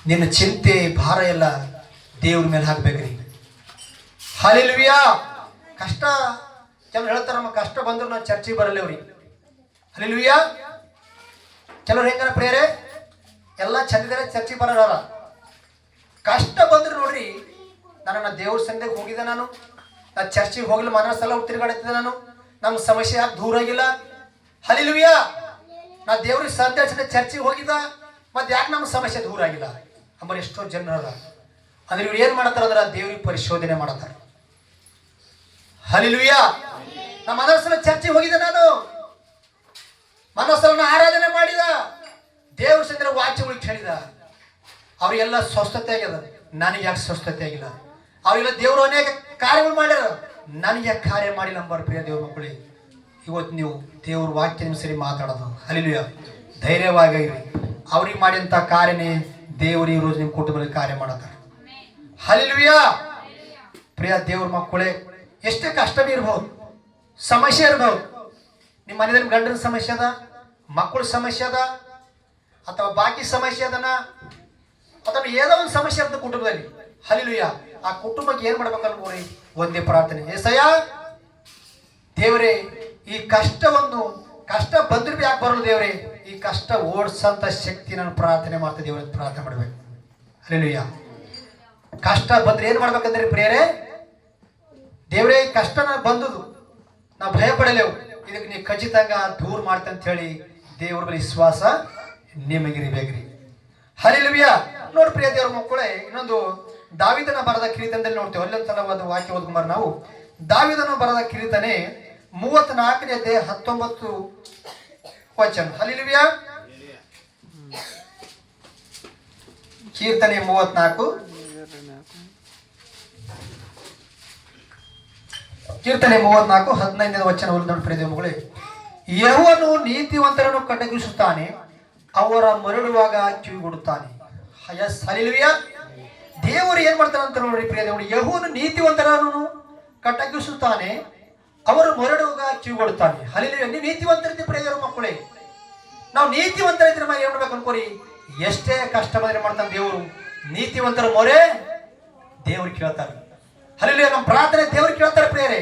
ನಿನ್ನ ಚಿಂತೆ ಭಾರ ಎಲ್ಲ ದೇವ್ರ ಮೇಲೆ ಹಾಕ್ಬೇಕ್ರಿ. ಹಲ್ಲೆಲೂಯಾ. ಕಷ್ಟ ಕೆಲವ್ರು ಹೇಳ್ತಾರೆ, ನಮ್ಮ ಕಷ್ಟ ಬಂದ್ರು ನಾವು ಚರ್ಚಿಗೆ ಬರಲ್ಲವ್ರಿ. ಹಲ್ಲೆಲೂಯಾ. ಕೆಲವ್ರು ಹೆಂಗಾರ ಪ್ರೇರೆ ಎಲ್ಲ ಚಂದಿದ್ದಾರೆ ಚರ್ಚಿಗೆ ಬರೋಲ್ಲ. ಕಷ್ಟ ಬಂದ್ರು ನೋಡ್ರಿ, ನನ್ನ ದೇವ್ರ ಸಂಧಿಗೆ ಹೋಗಿದ್ದೆ, ನಾನು ಚರ್ಚಿಗೆ ಹೋಗಿಲ್ಲ, ಮನ ಸಲ ತಿರುಗಾಡ್ತಿದ್ದೆ, ನಮ್ಮ ಸಮಸ್ಯೆ ಯಾಕೆ ದೂರ ಆಗಿಲ್ಲ. ಹಲ್ಲೆಲೂಯಾ. ನಾ ದೇವ್ರಿಗೆ ಸಂದೇಶ ಚರ್ಚಿಗೆ ಹೋಗಿದ್ದ, ಮತ್ತೆ ಯಾಕೆ ನಮ್ಮ ಸಮಸ್ಯೆ ದೂರ ಆಗಿಲ್ಲ ಅಂಬರ್ ಎಷ್ಟೋ ಜನರ. ಅಂದ್ರೆ ಇವ್ರು ಏನ್ ಮಾಡ್ತಾರ ಅಂದ್ರೆ ದೇವ್ರಿಗೆ ಪರಿಶೋಧನೆ ಮಾಡ್ತಾರೆ. ಹಲ್ಲೆಲೂಯಾ. ನಮ್ಮ ಮನಸ್ಸಲ್ಲಿ ಚರ್ಚೆಗೆ ಹೋಗಿದ್ದೆ, ನಾನು ಮನಸ್ಸನ್ನು ಆರಾಧನೆ ಮಾಡಿದ, ದೇವ್ರ ಸಂದ್ರ ವಾಕ್ಯಗಳಿಗೆ ಹೇಳಿದ, ಅವ್ರಿಗೆಲ್ಲ ಸ್ವಸ್ಥತೆ ಆಗ್ಯದ, ನನಗೆ ಯಾಕೆ ಸ್ವಸ್ಥತೆ ಆಗಿಲ್ಲ. ಅವರೆಲ್ಲ ದೇವರು ಅನೇಕ ಕಾರ್ಯಗಳು ಮಾಡ್ಯಾರ, ನನಗೆ ಯಾಕೆ ಕಾರ್ಯ ಮಾಡಿಲ್ಲ ಅಂಬಾರ. ಪ್ರಿಯ ದೇವ್ರ ಮಕ್ಕಳೇ, ಇವತ್ತು ನೀವು ದೇವ್ರ ವಾಕ್ಯ ನಿಮ್ಮ ಸರಿ ಮಾತಾಡೋದು. ಹಲ್ಲೆಲೂಯಾ. ಧೈರ್ಯವಾಗಿರಿ. ಅವ್ರಿಗೆ ಮಾಡಿದಂಥ ಕಾರ್ಯನೇ ದೇವರು ಈ ರೋಜು ನಿಮ್ಮ ಕುಟುಂಬದಲ್ಲಿ ಕಾರ್ಯ ಮಾಡತಾರೆ. ಹಲ್ಲೆಲೂಯಾ. ಪ್ರಿಯ ದೇವ್ರ ಮಕ್ಕಳೇ, ಎಷ್ಟೇ ಕಷ್ಟ ಇರ್ಬೋದು, ಸಮಸ್ಯೆ ಇರ್ಬೋದು. ನಿಮ್ಮ ಮನೆಯಲ್ಲಿ ಗಂಡನ ಸಮಸ್ಯೆ ಅದ, ಮಕ್ಕಳ ಸಮಸ್ಯೆ ಅದ, ಅಥವಾ ಬಾಕಿ ಸಮಸ್ಯೆ ಅದನ, ಅಥವಾ ಏನೋ ಒಂದು ಸಮಸ್ಯೆ ಇರ್ತದೆ ಕುಟುಂಬದಲ್ಲಿ. ಹಲ್ಲೆಲೂಯಾ. ಆ ಕುಟುಂಬಕ್ಕೆ ಏನ್ ಮಾಡ್ಬೇಕು ಅನ್ಕೋರಿ, ಒಂದೇ ಪ್ರಾರ್ಥನೆ. ಏಸಯ್ಯ ದೇವರೇ, ಈ ಕಷ್ಟವನ್ನು ಕಷ್ಟ ಬಂದ್ರೆ ಯಾಕೆ ಬರಲು ದೇವರೇ, ಈ ಕಷ್ಟ ಓಡಿಸಂತ ಶಕ್ತಿ ನಾನು ಪ್ರಾರ್ಥನೆ ಮಾಡ್ತಾ ದೇವರ ಪ್ರಾರ್ಥನೆ ಮಾಡ್ಬೇಕು. ಹಲ್ಲೆಲೂಯಾ. ಕಷ್ಟ ಬಂದ್ರೆ ಏನ್ ಮಾಡ್ಬೇಕಂದ್ರೆ ಪ್ರಿಯರೇ, ದೇವರೇ ಈ ಕಷ್ಟ ಬಂದುದು ನಾವು ಭಯ ಪಡಲೇವು, ಇದಕ್ಕೆ ನೀವು ಖಚಿತಂಗ ದೂರ ಮಾಡ್ತ ಅಂತ ಹೇಳಿ ದೇವ್ರ ಬಳಿ ವಿಶ್ವಾಸ ನಿಮಗಿರಿಬೇಕ್ರಿ. ಹಲ್ಲೆಲೂಯಾ. ನೋಡಿ ಪ್ರಿಯ ದೇವ್ರ ಮಕ್ಕಳೇ, ಇನ್ನೊಂದು ದಾವಿದನ ಬರದ ಕೀರ್ತನೆಯಲ್ಲಿ ನೋಡ್ತೇವೆ. ಅಲ್ಲೊಂದ್ಸಲ ಒಂದು ವಾಕ್ಯ ಓದ್ಕೊಂಬಾರ ನಾವು. ದಾವಿದನ ಬರದ ಕೀರ್ತನೆ 34ನೇ ಅಧ್ಯಾಯ 19 ವಚನ. ಹಲ್ಲೆಲೂಯಾ. ಕೀರ್ತನೆ 34 15ನೇ ವಚನ ನೋಡಿ ಪ್ರಿಯ ದೇವ್ರ ಮಕ್ಕಳೇ. ಯೆಹೋವನು ನೀತಿವಂತರನ್ನು ಕಟಗಿಸುತ್ತಾನೆ, ಅವರ ಮರಳುವಾಗ ಕಿವಿಗೊಡುತ್ತಾನೆ. ಹಲ್ಲೆಲೂಯಾ. ದೇವರು ಏನ್ ಮಾಡ್ತಾನೆ ಅಂತ ನೋಡ್ರಿ ಪ್ರಿಯ ದೇವರು. ಯೆಹೋವನು ನೀತಿವಂತರನ್ನು ಕಟಗಿಸುತ್ತಾನೆ, ಅವರು ಮರಳುವಾಗ ಕಿವಿಗೊಡುತ್ತಾನೆ. ಹಲ್ಲೆಲೂಯಾ. ನೀವು ನೀತಿವಂತರಿದ್ದೀವಿ ಪ್ರಿಯ ದೇವ್ರ ಮಕ್ಕಳೇ. ನಾವು ನೀತಿವಂತರಿದ್ರೆ ಮೇಲೆ ಏನ್ ಮಾಡ್ಬೇಕು ಅನ್ಕೋರಿ, ಎಷ್ಟೇ ಕಷ್ಟ ಬಂದ್ರೆ ಮಾಡ್ತಾನೆ ದೇವರು. ನೀತಿವಂತರ ಮೊರೆ ದೇವ್ರಿಗೆ ಕೇಳ್ತಾರೆ. ಹಲ್ಲೆಲೂಯಾ. ನಮ್ಮ ಪ್ರಾರ್ಥನೆ ದೇವ್ರಿಗೆ ಕೇಳ್ತಾರೆ ಪ್ರಿಯರೇ.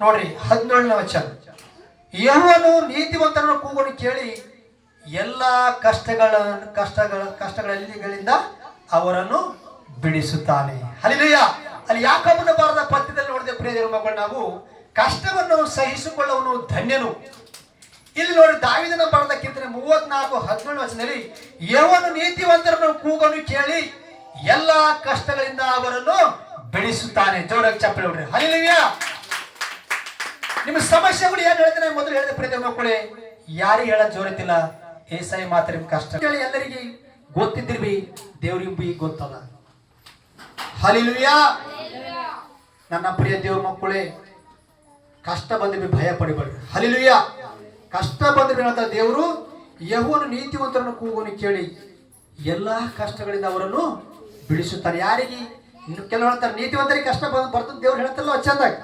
ನೋಡ್ರಿ 17ನೇ ವಚನ. ಯೆಹೋವನು ನೀತಿವಂತರನ್ನು ಕೂಗನ್ನು ಕೇಳಿ ಎಲ್ಲಾ ಕಷ್ಟಗಳಿಂದ ಅವರನ್ನು ಬಿಡಿಸುತ್ತಾನೆ. ಹಲ್ಲೆಲೂಯಾ. ಅಲ್ಲಿ ಯಾಕೋಬನ ಬರೆದ ಪದ್ಯದಲ್ಲಿ ನೋಡಿದೆ ಪ್ರಿಯ ದೇವರ ಮಕ್ಕಳು, ನಾವು ಕಷ್ಟವನ್ನು ಸಹಿಸಿಕೊಳ್ಳುವನು ಧನ್ಯನು. ಇಲ್ಲಿ ನೋಡಿ ದಾವಿದನ ಬರೆದ ಕೀರ್ತನೆ 34:17 ವಚನದಲ್ಲಿ ಯೆಹೋವನು ನೀತಿವಂತರನ್ನು ಕೂಗನ್ನು ಕೇಳಿ ಎಲ್ಲಾ ಕಷ್ಟಗಳಿಂದ ಅವರನ್ನು ಬಿಡಿಸುತ್ತಾನೆ. ಜೋರಾಗಿ ಚಪ್ಪಲಿ ಹೊಡ್ರಿ. ಹಲ್ಲೆಲೂಯಾ. ನಿಮ್ಮ ಸಮಸ್ಯೆಗಳು ಏನ್ ಹೇಳ್ತಾನೆ ಮೊದಲು ಹೇಳಿದ ಪ್ರಿಯ ದೇವರ ಮಕ್ಕಳೇ, ಯಾರಿಗೆ ಹೇಳಕ್ ಜೋರತ್ತಿಲ್ಲ, ಏಸಾಯಿ ಮಾತ್ರ ನಿಮ್ ಕಷ್ಟ ಹೇಳಿ ಎಲ್ಲರಿಗೆ ಗೊತ್ತಿದ್ದಿರ್ಬಿ, ದೇವ್ರಿಗೆ ಬಿ ಗೊತ್ತದ. ಹಲ್ಲೆಲೂಯಾ. ನನ್ನ ಪ್ರಿಯ ದೇವ್ರ ಮಕ್ಕಳೇ, ಕಷ್ಟ ಬಂದ್ರೆ ಭಯ ಪಡಿಬೇಡ್ರಿ. ಹಲ್ಲೆಲೂಯಾ. ಕಷ್ಟ ಬಂದ್ರೆ ಹೇಳ್ತಾರೆ ದೇವರು, ಯೆಹೋವನು ನೀತಿವಂತರನ್ನು ಕೂಗನ್ನು ಕೇಳಿ ಎಲ್ಲಾ ಕಷ್ಟಗಳಿಂದ ಅವರನ್ನು ಬಿಡಿಸುತ್ತಾನೆ. ಯಾರಿಗೆ? ಕೆಲವು ಹೇಳ್ತಾರೆ ನೀತಿವಂತರಿಗೆ ಕಷ್ಟ ಬರ್ತದೆ ದೇವ್ರು ಹೇಳ್ತಲ್ಲ ಚಂದಾಗಿ.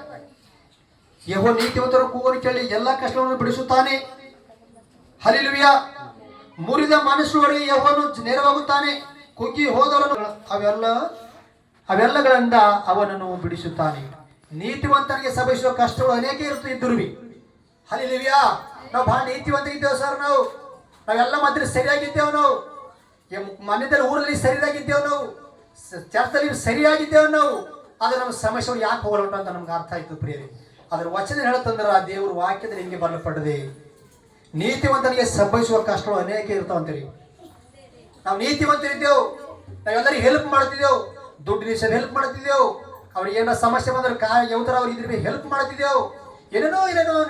ಯೆಹೋವನು ನೀತಿವಂತರ ಕೂಗನ್ನು ಕೇಳಿ ಎಲ್ಲಾ ಕಷ್ಟಗಳನ್ನು ಬಿಡಿಸುತ್ತಾನೆ. ಹಲ್ಲೆಲೂಯಾ. ಮುರಿದ ಮನಸ್ಸುಗಳಿಗೆ ಯೆಹೋವನು ನೇರವಾಗುತ್ತಾನೆ, ಕುಗ್ಗಿ ಹೋದವರನ್ನು ಅವೆಲ್ಲಗಳಿಂದ ಅವನನ್ನು ಬಿಡಿಸುತ್ತಾನೆ. ನೀತಿವಂತನಿಗೆ ಸಭೆಸುವ ಕಷ್ಟಗಳು ಅನೇಕ ಇದ್ದರು. ಹಲ್ಲೆಲೂಯಾ. ನಾವು ಬಹಳ ನೀತಿವಂತರಿದ್ದೇವೆ ಸರ್, ನಾವೆಲ್ಲ ಮಧ್ಯೆ ಸರಿಯಾಗಿದ್ದೇವೆ, ನಾವು ಮನೆಯಲ್ಲಿ ಊರಲ್ಲಿ ಸರಿಯಾಗಿದ್ದೇವೆ, ನಾವು ಚರ್ಚಲ್ಲಿ ಸರಿಯಾಗಿದ್ದೇವೆ ನಾವು. ಆದ್ರೆ ನಮ್ಮ ಸಮಸ್ಯೆಗಳು ಯಾಕೆ ಹೋಗೋಣ ಅಂತ ನಮ್ಗೆ ಅರ್ಥ ಆಯ್ತು ಪ್ರಿಯರೇ. ಅದ್ರ ವಚನ ಹೇಳತ್ತಂದ್ರ ಆ ದೇವ್ರ ವಾಕ್ಯದಲ್ಲಿ ಹಿಂಗೆ ಬರಲ್ಪಡದೆ, ನೀತಿವಂತನಿಗೆ ಸಂಭವಿಸುವ ಕಷ್ಟಗಳು ಅನೇಕ ಇರ್ತಾವಂತೀರಿ. ನಾವು ನೀತಿವಂತರಿದ್ದೇವು, ನಾವೆಲ್ಲರಿಗೆ ಹೆಲ್ಪ್ ಮಾಡ್ತಿದ್ದೇವು, ದುಡ್ಡು ವಿಷಯ ಹೆಲ್ಪ್ ಮಾಡ್ತಿದ್ದೇವು, ಅವ್ರಿಗೆ ಏನೋ ಸಮಸ್ಯೆ ಬಂದ್ರೆ ಯಾವ್ದಾರ ಅವ್ರಿಗೆ ಇದ್ರ ಹೆಲ್ಪ್ ಮಾಡ್ತಿದ್ದೇವು, ಏನೇನೋ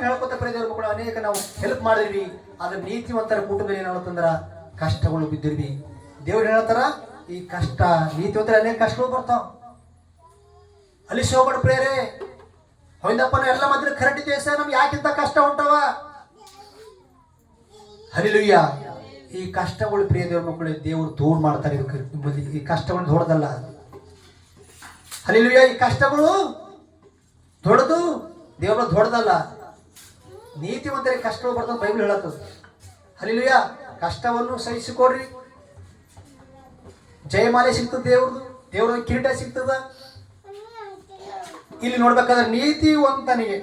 ಹೇಳ್ಕೊತ ಪ್ರಿಯ ಮಕ್ಕಳು ಅನೇಕ ನಾವು ಹೆಲ್ಪ್ ಮಾಡಿದ್ವಿ. ಆದ್ರೆ ನೀತಿವಂತರ ಕುಟುಂಬದಲ್ಲಿ ಏನಾಗುತ್ತಂದ್ರ ಕಷ್ಟಗಳು ಬಿದ್ದಿರ್ವಿ. ದೇವ್ರು ಹೇಳ್ತಾರ ಈ ಕಷ್ಟ ನೀತಿವಂತರ ಅನೇಕ ಕಷ್ಟಗಳು ಬರ್ತಾವ. ಅಲ್ಲಿ ಹೋಗ್ಬೇಡ ಪ್ರೇರೆ. ಹೊಯ್ದಪ್ಪನ ಎಲ್ಲ ಮಧ್ಯ ಕರೆಕ್ಟ್ ಇದೆ ಸರ್, ನಮ್ಗೆ ಯಾಕಿಂತ ಕಷ್ಟ ಉಂಟವ. ಹಲ್ಲೆಲೂಯಾ. ಈ ಕಷ್ಟಗಳು ಪ್ರಿಯ ದೇವ್ರ ಮಕ್ಕಳೇ ದೇವ್ರು ದೂರ ಮಾಡ್ತಾರೆ. ಈ ಕಷ್ಟಗಳು ದೊಡ್ಡದಲ್ಲ. ಹಲ್ಲೆಲೂಯಾ. ಈ ಕಷ್ಟಗಳು ದೊಡ್ಡದು, ದೇವ್ರ ದೊಡ್ಡದಲ್ಲ. ನೀತಿವಂತರಿಗೆ ಕಷ್ಟಗಳು ಬರ್ತದೆ ಬೈಬಲ್ ಹೇಳತ್ತದ. ಹಲ್ಲೆಲೂಯಾ. ಕಷ್ಟವನ್ನು ಸಹಿಸಿಕೊಡ್ರಿ, ಜಯಮಾಲೆ ಸಿಗ್ತದೆ, ದೇವ್ರ ಕಿರೀಟ ಸಿಗ್ತದ. ಇಲ್ಲಿ ನೋಡ್ಬೇಕಾದ್ರೆ ನೀತಿವಂತನಿಗೆ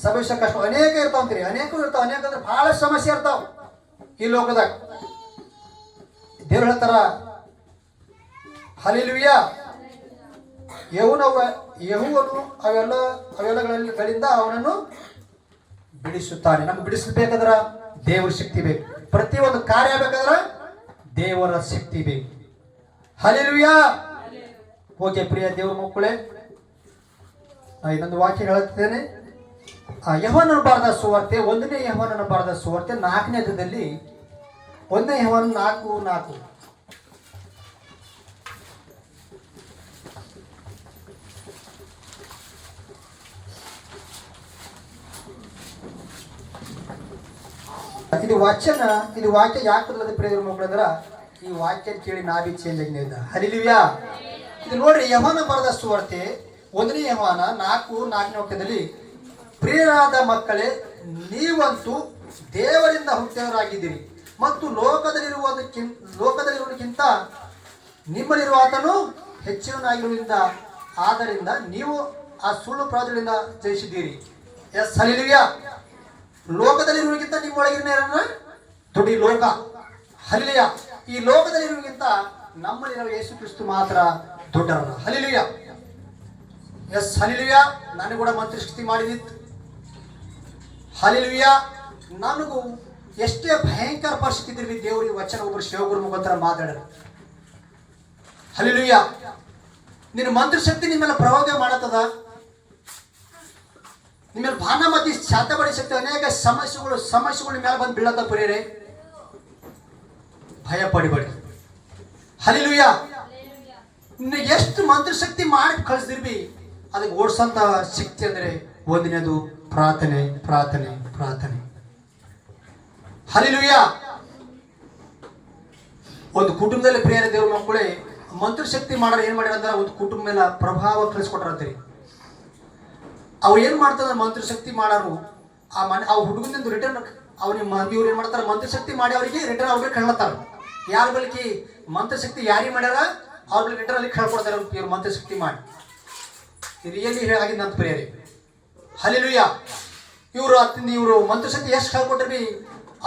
ಸಭೆಶ ಕಷ್ಟ ಅನೇಕ ಇರ್ತಾವಂತೀರಿ, ಅನೇಕ ಅಂದ್ರೆ ಬಹಳ ಸಮಸ್ಯೆ ಇರ್ತಾವ ಈ ಲೋಕದಾಗ. ದೇವ್ರು ಹೇಳ್ತಾರ ಹಲ್ಲೆಲೂಯಾ, ಯೆಹೋವನು ಅವೆಲ್ಲಗಳಿಂದ ಅವನನ್ನು ಬಿಡಿಸುತ್ತಾನೆ. ನಮ್ಗೆ ಬಿಡಿಸಬೇಕಾದ್ರ ದೇವರ ಶಕ್ತಿ ಬೇಕು. ಪ್ರತಿಯೊಂದು ಕಾರ್ಯ ಬೇಕಾದ್ರ ದೇವರ ಶಕ್ತಿ ಬೇಕು. ಹಲ್ಲೆಲೂಯಾ. ಓಕೆ ಪ್ರಿಯ ದೇವರ ಮಕ್ಕಳೇ, ಇನ್ನೊಂದು ವಾಕ್ಯ ಹೇಳುತ್ತೇನೆ. ಯೆಹೋವನನ್ನು ಬರೆದ ಸುವಾರ್ತೆ, 1ನೇ ಯೆಹೋವನನ್ನು ಬರೆದ ಸುವಾರ್ತೆ 4ನೇ ಅಧ್ಯಾಯದಲ್ಲಿ 1ನೇ ಯೆಹೋವನ 4:4. ಇದು ವಾಕ್ಯ ಯಾಕೆ ಬದಲಾದ ಪ್ರಿಯ ಮಕ್ಕಳಂದ್ರ ಈ ವಾಕ್ಯ ಕೇಳಿ ನಾವೇ ಚೇಂಜ್ ಆಗಿದ್ದ. ಹಲ್ಲೆಲೂಯಾ. ಇದು ನೋಡ್ರಿ, ಯೆಹೋವನ ಬರೆದ ಸುವಾರ್ತೆ 1ನೇ ಯೆಹೋವನ 4:4ನೇ ವಾಕ್ಯದಲ್ಲಿ, ಪ್ರಿಯರಾದ ಮಕ್ಕಳೇ, ನೀವಂತೂ ದೇವರಿಂದ ಹುಟ್ಟಿದವರಾಗಿದ್ದೀರಿ ಮತ್ತು ಲೋಕದಲ್ಲಿರುವುದಕ್ಕಿಂತ ನಿಮ್ಮಲ್ಲಿರುವ ಆತನು ಹೆಚ್ಚಿನವನಾಗಿರುವುದರಿಂದ ಆದ್ದರಿಂದ ನೀವು ಆ ಸುಳ್ಳು ಪ್ರವಾದಿಗಳಿಂದ ಜಯಿಸಿದ್ದೀರಿ. S, hallelujah. ಲೋಕದಲ್ಲಿರುವುದಕ್ಕಿಂತ ನಿಮ್ಮೊಳಗಿನ ದೊಡ್ಡ ಲೋಕ. ಹಲ್ಲೆಲೂಯಾ. ಈ ಲೋಕದಲ್ಲಿರುವುದಕ್ಕಿಂತ ನಮ್ಮಲ್ಲಿರುವ ಯೇಸು ಕ್ರಿಸ್ತು ಮಾತ್ರ ದೊಡ್ಡವರ. ಹಲ್ಲೆಲೂಯಾ. Yes, hallelujah. ನನಗೂ ಕೂಡ ಮಂತ್ರಶಕ್ತಿ ಮಾಡಿದಿತ್ತು. ಹಲ್ಲೆಲೂಯಾ. ನನಗೂ ಎಷ್ಟೇ ಭಯಂಕರ ಪರಿಸ್ಥಿತಿ ಇದ್ರಿ ದೇವರ ವಚನ ಒಬ್ಬರು ಶಿವಗುರು ಮುಖಾಂತರ ಮಾತಾಡರು. ಹಲ್ಲೆಲೂಯಾ. ನಿನ್ನ ಮಂತ್ರಶಕ್ತಿ ನಿಮ್ಮೆಲ್ಲ ಪ್ರಯೋಗ ಮಾಡತ್ತದ, ನಿಮ್ಮೆಲ್ಲ ಭಾನ ಮಧ್ಯೆ ಶಾತ ಬಡಿ ಶಕ್ತಿ ಅನೇಕ ಸಮಸ್ಯೆಗಳು ಮೇಲೆ ಬಂದು ಬೀಳತ್ತ. ಪ್ರಿಯರೇ, ಭಯ ಪಡಿಬೇಡಿ. ಹಲ್ಲೆಲೂಯಾ. ನಿನಗೆ ಎಷ್ಟು ಮಂತ್ರಶಕ್ತಿ ಮಾಡಿ ಕಳಿಸ್ದಿರ್ಬಿ, ಅದಕ್ಕೆ ಓಡಿಸಂತ ಶಕ್ತಿ ಅಂದ್ರೆ 1ನೇದು ಪ್ರಾರ್ಥನೆ, ಪ್ರಾರ್ಥನೆ, ಪ್ರಾರ್ಥನೆ. ಹಲ್ಲೆಲೂಯಾ. ಒಂದು ಕುಟುಂಬದಲ್ಲಿ ಪ್ರಿಯರ ದೇವ್ರ ಮಕ್ಕಳೇ, ಮಂತ್ರಶಕ್ತಿ ಮಾಡೋರು ಏನ್ ಮಾಡ್ಯಾರ ಅಂದ್ರೆ ಒಂದು ಕುಟುಂಬ ಮೇಲೆ ಪ್ರಭಾವ ಕಳಿಸ್ಕೊಟ್ರಂತೀರಿ. ಅವ್ರು ಏನ್ ಮಾಡ್ತಾರೆ, ಮಂತ್ರಶಕ್ತಿ ಮಾಡೋರು ಆ ಹುಡುಗನಿಂದ ರಿಟರ್ನ್ ಇವ್ರು ಏನ್ ಮಾಡ್ತಾರೆ, ಮಂತ್ರಶಕ್ತಿ ಮಾಡಿ ಅವರಿಗೆ ರಿಟರ್ನ್ ಅವ್ರಿಗೆ ಕಳ್ತಾರ. ಯಾರ ಬಳಿಕೆ ಮಂತ್ರಶಕ್ತಿ ಯಾರಿಗೆ ಮಾಡ್ಯಾರ ಅವ್ರ ಬಳಿ ರಿಟರ್ನ್ ಅಲ್ಲಿ ಕಳ್ಕೊಡ್ತಾರೆ ಇವ್ರು ಮಂತ್ರಶಕ್ತಿ ಮಾಡಿ. ರಿಯಲಿ ಆಗಿದ್ದಂತ ಪ್ರಿಯರಿ. ಹಲ್ಲೆಲೂಯಾ. ಇವರು ಮಂತ್ರಶಕ್ತಿ ಎಷ್ಟು ಕಳ್ಕೊಟ್ರಿ,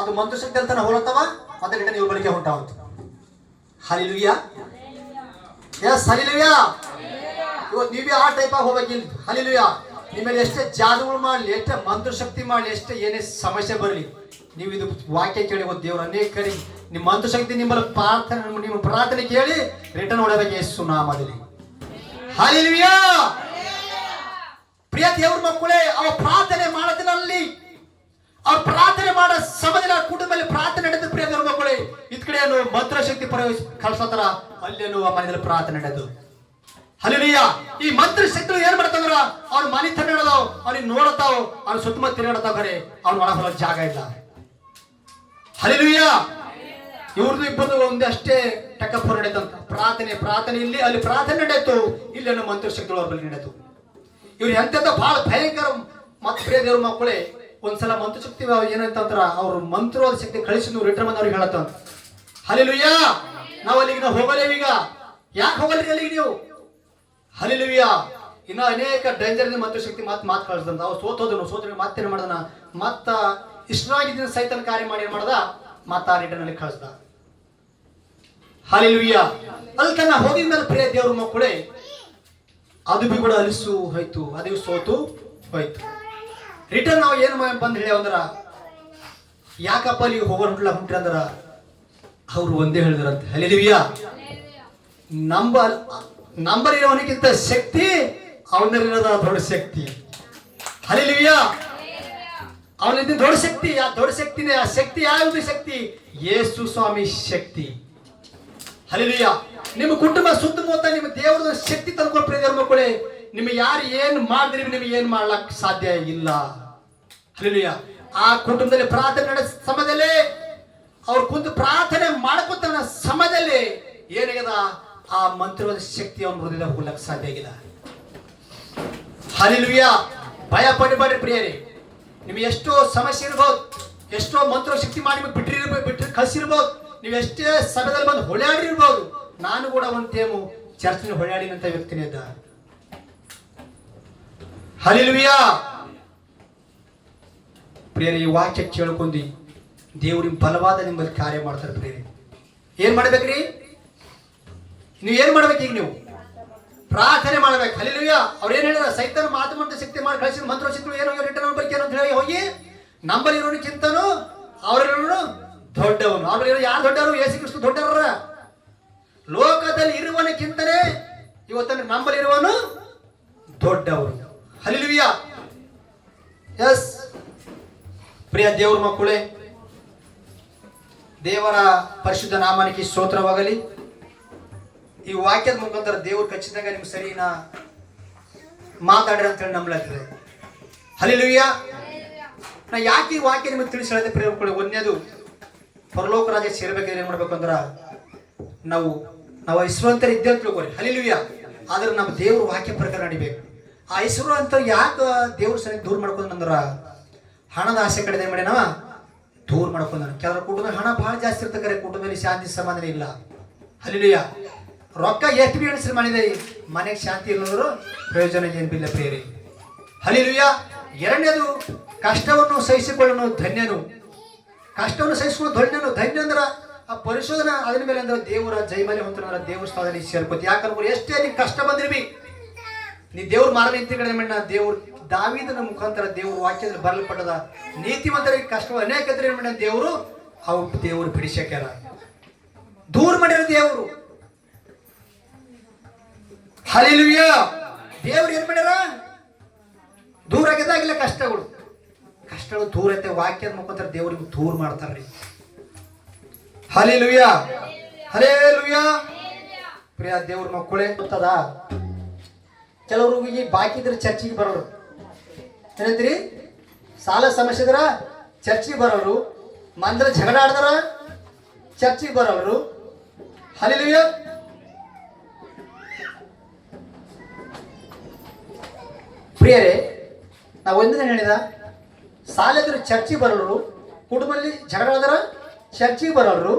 ಅದು ಮಂತ್ರಶಕ್ತಿ ಅಂತ ಹೋಲತ್ತವ ಮತ್ತೆ ರಿಟರ್ನ್ ಇವ್ರ ಬಳಿಕೆ ಹೊಂಟಾವಂತ. ಹಲ್ಲೆಲೂಯಾ. Yes, hallelujah. ಇವತ್ತು ನೀವೇ ಆ ಟೈಪ್ ಆಗಿ ಹೋಗ್ಬೇಕಿಲ್ಲ. ಹಲ್ಲೆಲೂಯಾ. ನಿಮ್ಮಲ್ಲಿ ಎಷ್ಟೇ ಜಾದುಗಳು ಮಾಡಲಿ, ಎಷ್ಟೇ ಮಂತ್ರಶಕ್ತಿ ಮಾಡಲಿ, ಎಷ್ಟೇ ಏನೇ ಸಮಸ್ಯೆ ಬರಲಿ, ನೀವು ಇದು ವಾಕ್ಯ ಕೇಳಿ ಒಂದು ದೇವರು ಅನೇಕ ಕರಿ ನಿಮ್ಮ ಮಂತ್ರಶಕ್ತಿ ನಿಮ್ಮ ಪ್ರಾರ್ಥನೆ ಕೇಳಿ ರಿಟರ್ನ್ ಹೊಡಬೇಕು ಯೇಸು ನಾಮದಲ್ಲಿ. ಹಲ್ಲೆಲೂಯಾ. ಪ್ರಿಯ ದೇವ್ರ ಮಕ್ಕಳೇ, ಅವ್ರ ಪ್ರಾರ್ಥನೆ ಮಾಡೋದಿನಲ್ಲಿ, ಅವ್ರ ಪ್ರಾರ್ಥನೆ ಮಾಡೋ ಸಮಯದಲ್ಲಿ ಕುಟುಂಬದಲ್ಲಿ ಪ್ರಾರ್ಥನೆ ನಡೆದ ಪ್ರಿಯ ದೇವ್ರ ಮಕ್ಕಳೇ, ಇದ್ ಕಡೆ ಮಂತ್ರಶಕ್ತಿ ಕಳ್ಸೋತರ ಅಲ್ಲೇನು ಆ ಮನೆಯಲ್ಲಿ ಪ್ರಾರ್ಥನೆ ನಡೆದು. ಹಲ್ಲೆಲೂಯಾ. ಈ ಮಂತ್ರಶಕ್ತಿಗಳು ಏನ್ ಮಾಡ್ತಾವ್ರ, ಅವ್ರ ಮನೆ ತಿರುಗಾಡತಾವ್, ಅವ್ನಿಗೆ ನೋಡತಾವ್, ಅವ್ನ ಸುತ್ತಮುತ್ತ ತಿರುಗಾಡತಾವ್, ಖರೆ ಅವ್ನ ಒಳ ಹೊರ ಜಾಗ ಇಲ್ಲ. ಹಲ್ಲೆಲೂಯಾ. ಇವ್ರದ್ದು ಇಬ್ಬರದು ಒಂದಷ್ಟೇ ಟಕಫರ್ ನಡೆದಂತ ಪ್ರಾರ್ಥನೆ ಇಲ್ಲಿ ಅಲ್ಲಿ ಪ್ರಾರ್ಥನೆ ನಡೆಯಿತು, ಇಲ್ಲೇನು ಮಂತ್ರಶಕ್ತಿಗಳು ಅವ್ರ ಬಳಿ ನಡೆಯಿತು. ಇವ್ರು ಎಂತೆಂತ ಬಹಳ ಭಯಂಕರ. ಮತ್ತೆ ಪ್ರಿಯ ದೇವ್ರ ಮಕ್ಕಳೇ, ಒಂದ್ಸಲ ಮಂತ್ರಶಕ್ತಿ ಏನಂತಂದ್ರ ಅವ್ರು ಮಂತ್ರೋದ ಶಕ್ತಿ ಕಳಿಸಿ ನೀವು ರಿಟರ್ನ್ ಬಂದು ಅವ್ರಿಗೆ ಹೇಳತ್ತ. ಹಲ್ಲೆಲೂಯಾ. ನಾವು ಅಲ್ಲಿಗೆ ನಾವು ಹೋಗಲೇವೀಗ. ಯಾಕೆ ಹೋಗಲ್ರಿ ಅಲ್ಲಿಗೆ ನೀವು? ಹಲ್ಲೆಲೂಯಾ. ಇನ್ನ ಅನೇಕ ಡೇಂಜರ್ ಮಂತ್ರಶಕ್ತಿ ಮಾತು ಕಳಿಸ್ದಂತ ಅವ್ರು ಸೋತೋದ್ರು ಮತ್ತೇನು ಮಾಡ್ದನ, ಮತ್ತ ಇಷ್ಟರಾಗಿದ್ದ ಸೈತನ ಕಾರ್ಯ ಮಾಡಿ ಏನ್ ಮಾಡ್ದ, ಮತ್ತ ಆ ರಿಟರ್ನ್ ಅಲ್ಲಿ ಕಳಿಸ್ದ. ಹಲ್ಲೆಲೂಯಾ. ಅಲ್ಲಿ ತನ್ನ ಹೋಗಿದ ಮೇಲೆ ಪ್ರಿಯ ದೇವ್ರ ಮಕ್ಕಳೇ, ಅದು ಬಿ ಕೂಡ ಅಲಿಸು ಹೋಯ್ತು, ಅದು ಸೋತು ಹೋಯ್ತು. ರಿಟರ್ನ್ ನಾವು ಏನು ಬಂದ್ ಹೇಳಿ ಅಂದ್ರ, ಯಾಕಪ್ಪ ನೀವು ಹೊಂಟ್ರಿ ಅಂದ್ರ ಅವ್ರು ಒಂದೇ ಹೇಳಿದ್ರಂತ. ಹಲ್ಲೆಲೂಯಾ. ನಂಬರ್ ಇರೋವನಿಗಿಂತ ಶಕ್ತಿ ಅವನಲ್ಲಿರೋದ ದೊಡ್ಡ ಶಕ್ತಿ. ಹಲ್ಲೆಲೂಯಾ. ಅವನಿಂದ ದೊಡ್ಡ ಶಕ್ತಿ, ಆ ದೊಡ್ಡ ಶಕ್ತಿನೇ, ಆ ಶಕ್ತಿ ಯಾವುದು ಶಕ್ತಿ? ಯೇಸು ಸ್ವಾಮಿ ಶಕ್ತಿ. ಹಲ್ಲೆಲೂಯಾ. ನಿಮ್ಮ ಕುಟುಂಬ ಸುತ್ತಮುತ್ತ ನಿಮ್ಮ ದೇವರ ಶಕ್ತಿ ತಂದ್ಕೊಂಡು ಪ್ರಿಯ ದೇವ್ರ ಮಕ್ಕಳೇ, ನಿಮಗೆ ಯಾರು ಏನು ಮಾಡಿದ್ರಿ ನಿಮಗೆ ಏನು ಮಾಡ್ಲಕ್ ಸಾಧ್ಯ ಇಲ್ಲ. ಹಲ್ಲೆಲೂಯಾ. ಆ ಕುಟುಂಬದಲ್ಲಿ ಪ್ರಾರ್ಥನೆ ನಡೆಸ ಸಮಯದಲ್ಲಿ ಅವ್ರು ಕುಂತು ಪ್ರಾರ್ಥನೆ ಮಾಡ್ಕೊತ ಸಮಯದಲ್ಲಿ ಏನಾಗದ, ಆ ಮಂತ್ರದ ಶಕ್ತಿ ಅವನ ಹೃದಯದ ಹೋಗ್ಲಕ್ಕೆ ಸಾಧ್ಯ ಆಗಿಲ್ಲ. ಹಲ್ಲೆಲೂಯಾ. ಭಯ ಪಡಬೇಡ್ರಿ ಪ್ರಿಯರೇ. ನಿಮಗೆ ಎಷ್ಟೋ ಸಮಸ್ಯೆ ಇರ್ಬೋದು, ಎಷ್ಟೋ ಮಂತ್ರ ಶಕ್ತಿ ಮಾಡಿ ಬಿಟ್ರಿ ಕಳ್ಸಿರ್ಬೋದು, ನೀವೆಷ್ಟೇ ಸಭೆದಲ್ಲಿ ಬಂದು ಹೊಳ್ಯಾಡಿರ್ಬೋದು, ನಾನು ಕೂಡ ಒಂದು ಟೈಮು ಚರ್ಚಿನ ಹೊಳ್ಯಾಡಿನಂತ ವ್ಯಕ್ತಿನೇ ಇದ್ದ. ಹಲ್ಲೆಲೂಯಾ. ಪ್ರಿಯರೇ, ಈ ವಾಕ್ಯ ಕೇಳ್ಕೊಂಡಿ ದೇವ್ರ ಬಲವಾದ ನಿಮ್ಮಲ್ಲಿ ಕಾರ್ಯ ಮಾಡ್ತಾರೆ. ಪ್ರಿಯರೇ, ಏನ್ ಮಾಡ್ಬೇಕ್ರಿ? ನೀವು ಏನ್ ಮಾಡ್ಬೇಕು? ಈಗ ನೀವು ಪ್ರಾರ್ಥನೆ ಮಾಡ್ಬೇಕು. ಹಲ್ಲೆಲೂಯಾ. ಅವ್ರು ಏನ್ ಹೇಳಿದ್ರ? ಸೈತಾನ ಮಾತು ಶಕ್ತಿ ಮಾಡಿ ಕಳಿಸಿದ ಮಂತ್ರ ಶಕ್ತಿ ಏನೋ ರಿಟರ್ನ್ ಬಗ್ಗೆ ಅಂತ ಹೇಳಿ ಹೋಗಿ ನಂಬಲಿರೋನಕ್ಕಿಂತನೂ ಅವರಿರೋನು ದೊಡ್ಡವನು. ಅವರಿರೋ ಯಾರು ದೊಡ್ಡವರು? ಯೇಸು ಕ್ರಿಸ್ತ ದೊಡ್ಡವರ. ಲೋಕದಲ್ಲಿ ಇರುವನಕ್ಕಿಂತಲೇ ಇವತ್ತನ್ನು ನಂಬಲಿರುವನು ದೊಡ್ಡವರು. ಹಲ್ಲೆಲೂಯಾ. ಎಸ್ ಪ್ರಿಯ ದೇವ್ರ ಮಕ್ಕಳೇ, ದೇವರ ಪರಿಶುದ್ಧ ನಾಮನಿಗೆ ಸ್ತೋತ್ರವಾಗಲಿ. ಈ ವಾಕ್ಯದ ಮುಖಾಂತರ ದೇವ್ರು ಖಚಿతంగా ನಿಮ್ಗೆ ಸರಿನ ಮಾತಾಡ್ರಿ ಅಂತ ಹೇಳಿ ನಂಬಲಾಗ್ತದೆ. ಹಲ್ಲೆಲೂಯಾ. ನಾ ಯಾಕೆ ಈ ವಾಕ್ಯ ನಿಮಗೆ ತಿಳಿಸಿ ಹೇಳಿದೆ ಪ್ರಿಯ ಮಕ್ಕಳೇ? ಒಂದನೇದು, ಪರಲೋಕ ರಾಜ್ಯ ಸೇರ್ಬೇಕಾದ್ರೆ ಏನ್ ಮಾಡ್ಬೇಕು ಅಂದ್ರ ನಾವು ಐಶ್ವರಂತರ ಇದ್ದೇ ಅಂತ ತಿಳ್ಕೊರಿ. ಹಲ್ಲೆಲೂಯಾ. ಆದ್ರೆ ನಮ್ಮ ದೇವ್ರ ವಾಕ್ಯ ಪ್ರಕಾರ ನಡಿಬೇಕು. ಆ ಐಶ್ವರ ಅಂತ ಯಾಕೆ ದೇವ್ರ ಸರಿ ದೂರ ಮಾಡ್ಕೊಂಡ್ರ? ಹಣದ ಆಸೆ ಕಡೆ ಏನ್ ಮಾಡಿ ನಾವ ದೂರ ಮಾಡ್ಕೊಂಡ. ಕೆಲವರ ಕುಟುಂಬದಲ್ಲಿ ಹಣ ಬಹಳ ಜಾಸ್ತಿ ಇರ್ತಕ್ಕರೆ ಕುಟುಂಬದಲ್ಲಿ ಶಾಂತಿ ಸಮಾಧಾನ ಇಲ್ಲ. ಹಲ್ಲೆಲೂಯಾ. ರೊಕ್ಕ ಎಷ್ಟು ಬಿ ಎಣಿಸ್ರಿ ಮಾಡಿದೆ, ಮನೆಗೆ ಶಾಂತಿ ಇಲ್ಲಂದ್ರು ಪ್ರಯೋಜನ ಏನ್ ಬಿಲ್ಲ ಪ್ರಿಯರೇ. ಹಲ್ಲೆಲೂಯಾ. ಎರಡನೇದು, ಕಷ್ಟವನ್ನು ಸಹಿಸಿಕೊಳ್ಳನು ಧನ್ಯನು. ಕಷ್ಟವನ್ನು ಸಹಿಸಿಕೊಳ್ಳೋ ಧನ್ಯನು. ಧನ್ಯ ಅಂದ್ರ ಆ ಪರಿಶೋಧನೆ ಅದ್ರ ಮೇಲೆ ಅಂದ್ರೆ ದೇವರ ಜೈಮಲೆ ಹೊಂತರ ದೇವ್ರ ಸ್ಥಳದಲ್ಲಿ ಸೇರ್ಕೋತಿ. ಯಾಕಂದ್ರೆ ಎಷ್ಟೇ ನಿನ್ ಕಷ್ಟ ಬಂದಿರ್ಬಿ, ನೀ ದೇವ್ರ ಮಾರ ನಿಂತಿಗಡೆ ದೇವ್ರ ದಾವೀದನ ಮುಖಾಂತರ ದೇವ್ರ ವಾಕ್ಯದಲ್ಲಿ ಬರಲ್ಪಟ್ಟದ ನೀತಿವಂತರಿಗೆ ಕಷ್ಟ ಅನೇಕ ಏನ್ ಮಾಡ ದೇವರು ಅವು ದೇವರು ಬಿಡಿಸ್ಯಾರ, ದೂರ ಮಾಡಿರೋ ದೇವರು. ಹಲ್ಲೆಲೂಯಾ. ದೇವ್ರು ಏನ್ ಮಾಡ್ಯಾರ? ದೂರ ಆಗಿದ್ದಾಗಿಲ್ಲ ಕಷ್ಟಗಳು ದೂರ ಐತೆ. ವಾಕ್ಯದ ಮುಖಾಂತರ ದೇವ್ರಿಗೆ ದೂರ ಮಾಡ್ತಾರ್ರಿ. ಹಲ್ಲೆಲೂಯಾ. ಹಲ್ಲೆಲೂಯಾ. ಪ್ರಿಯ ದೇವ್ರ ಮಕ್ಕಳೇ, ಗೊತ್ತದ ಕೆಲವರು ಈ ಬಾಕಿ ಇದ್ರೆ ಚರ್ಚಿಗೆ ಬರೋರು. ಏನಂತೀರಿ? ಸಾಲ ಸಮಸ್ಯೆ ಇದ್ರ ಚರ್ಚಿಗೆ ಬರೋರು, ಮಂದ್ರ ಜಗಳ ಆಡ್ದಾರ ಚರ್ಚಿಗೆ ಬರೋರು. ಹಲ್ಲೆಲೂಯಾ. ಪ್ರಿಯರೇ, ನಾವು ಒಂದಿನ ಹೇಳಿದ ಸಾಲ ಇದ್ರೆ ಚರ್ಚಿಗೆ ಬರೋರು, ಕುಟುಂಬದಲ್ಲಿ ಜಗಳ ಆಡ್ದಾರ ಚರ್ಚಿಗೆ ಬರೋರು.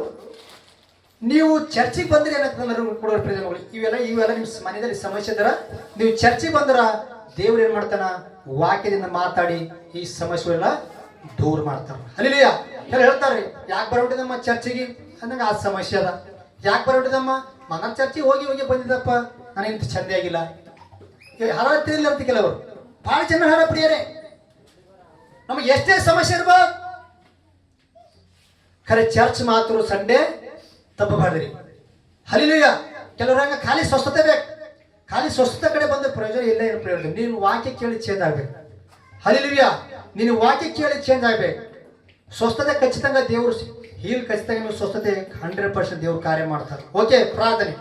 ನೀವು ಚರ್ಚಿಗೆ ಬಂದ್ರೆ ಏನಾಗ್ತದೆ ಕೊಡೋರು ಪ್ರಯೋಜನಗಳು ಇವೆಲ್ಲ ನಿಮ್ಮ ಮನೆಯಲ್ಲಿ ಸಮಸ್ಯೆ ಇದ್ದಾರ ನೀವು ಚರ್ಚಿಗೆ ಬಂದ್ರ ದೇವ್ರು ಏನ್ ಮಾಡ್ತಾನ? ವಾಕ್ಯದಿಂದ ಮಾತಾಡಿ ಈ ಸಮಸ್ಯೆ ಎಲ್ಲ ದೂರ ಮಾಡ್ತಾರ. ಹಲ್ಲೆಲೂಯಾ. ಎಲ್ಲ ಹೇಳ್ತಾರ್ರಿ, ಯಾಕೆ ಬರೋಟಿದಮ್ಮ ಚರ್ಚಿಗೆ ಅಂದಂಗ ಆ ಸಮಸ್ಯೆ ಅದ. ಯಾಕೆ ಬರೋಟಿದಮ್ಮ? ನನ್ನ ಚರ್ಚಿಗೆ ಹೋಗಿ ಬಂದಿದ್ದಪ್ಪ, ನನಗಿಂತ ಚಂದ ಆಗಿಲ್ಲ. ಹಾರ ತಿಳಿರ್ತಿ ಕೆಲವರು ಬಹಳ ಜನ ಹಾರ. ಪ್ರಿಯರೇ, ನಮಗೆ ಎಷ್ಟೇ ಸಮಸ್ಯೆ ಇರ್ಬೋದು, ಖರೆ ಚರ್ಚ್ ಮಾತ್ರ ಸಂಡೇ ತಪ್ಪಬಾರ್ದ್ರಿ. ಹಲ್ಲೆಲೂಯಾ. ಕೆಲವ್ರ ಹಂಗ ಖಾಲಿ ಸ್ವಸ್ಥತೆ ಬೇಕು. ಖಾಲಿ ಸ್ವಸ್ಥತೆ ಕಡೆ ಬಂದ ಪ್ರಯೋಜನ ಇಲ್ಲ. ಏನು ಪ್ರಯೋಜನ? ನೀನು ವಾಕ್ಯ ಕೇಳಿ ಚೇಂಜ್ ಆಗ್ಬೇಕು. ಹಲ್ಲೆಲೂಯಾ. ನೀನು ವಾಕ್ಯ ಕೇಳಿ ಚೇಂಜ್ ಆಗ್ಬೇಕು. ಸ್ವಸ್ಥತೆ ಖಚಿతంగా ದೇವರು ಖಚಿతంగా ನೀವು ಸ್ವಸ್ಥತೆ 100% ದೇವ್ರು ಕಾರ್ಯ ಮಾಡ್ತಾರೆ. ಓಕೆ, ಪ್ರಾರ್ಥನೆ.